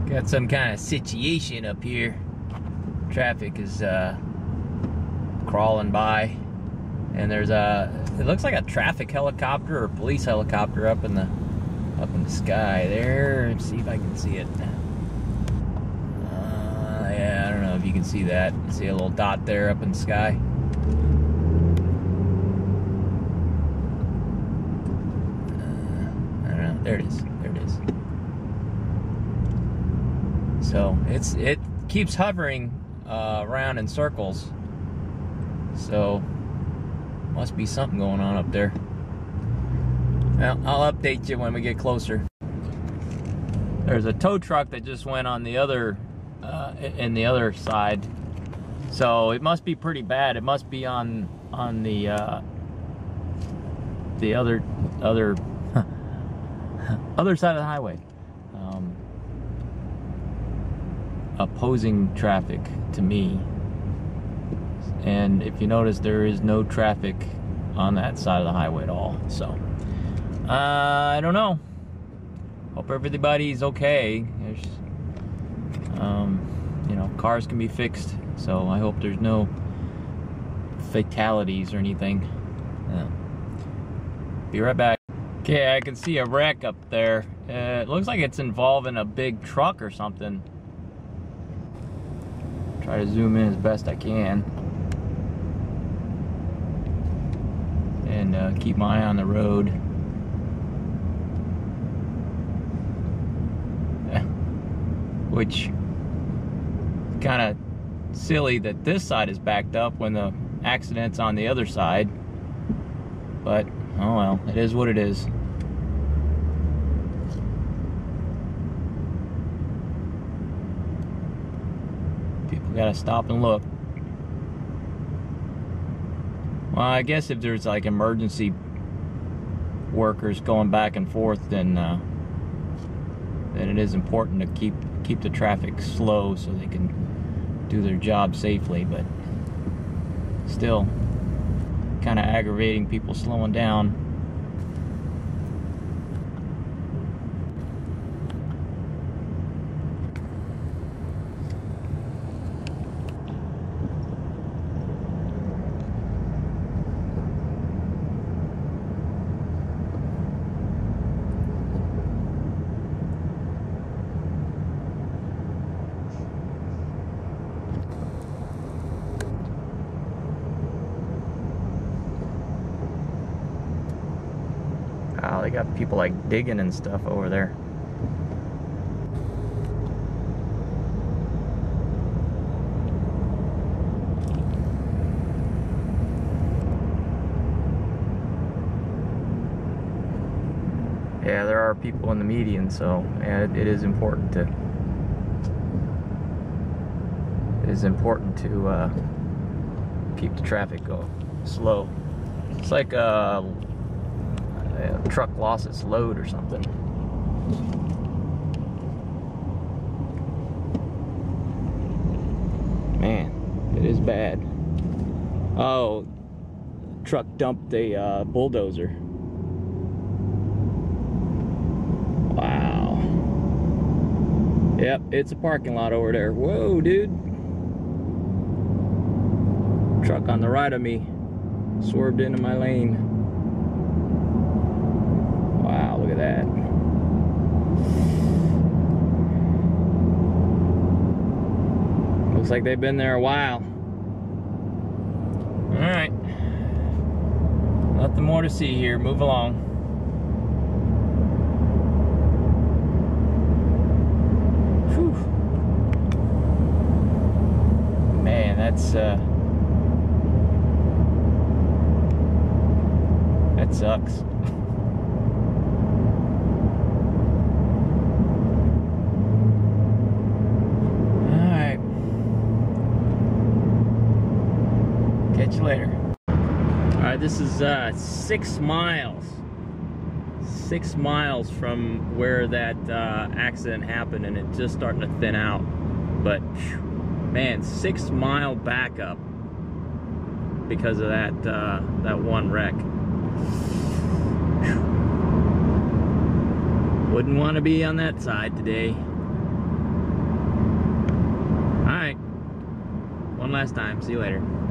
Got some kind of situation up here. Traffic is crawling by, and there's it looks like a traffic helicopter or police helicopter up in the sky there. Let's see if I can see it. Yeah, I don't know if you can see that. See a little dot there up in the sky? I don't know. There it is. There it is. So it keeps hovering around in circles. So must be something going on up there. Well, I'll update you when we get closer. There's a tow truck that just went on the other in the other side, so it must be pretty bad. It must be on the other other side of the highway, opposing traffic to me. And if you notice, there is no traffic on that side of the highway at all. So I don't know. Hope everybody's okay. There's you know, cars can be fixed, so I hope there's no fatalities or anything. Be right back. Okay, I can see a wreck up there. It looks like it's involving a big truck or something. Try to zoom in as best I can and keep my eye on the road. Which kind of silly that this side is backed up when the accident's on the other side, but oh well, it is what it is. People gotta stop and look. Well, I guess if there's like emergency workers going back and forth, then it is important to keep the traffic slow so they can do their job safely, but still kind of aggravating people slowing down. Wow, they got people like digging and stuff over there. Yeah, there are people in the median, so yeah, it is important to keep the traffic go slow. It's like a truck lost its load or something. Man, it is bad. Oh, truck dumped a bulldozer. Wow. Yep, it's a parking lot over there. Whoa, dude. Truck on the right of me swerved into my lane. Wow, look at that. Looks like they've been there a while. Alright. Nothing more to see here. Move along. Whew. Man, that sucks. Catch you later. Alright, this is 6 miles. 6 miles from where that accident happened, and it's just starting to thin out. But man, 6 mile backup because of that one wreck. Wouldn't want to be on that side today. last time. See you later.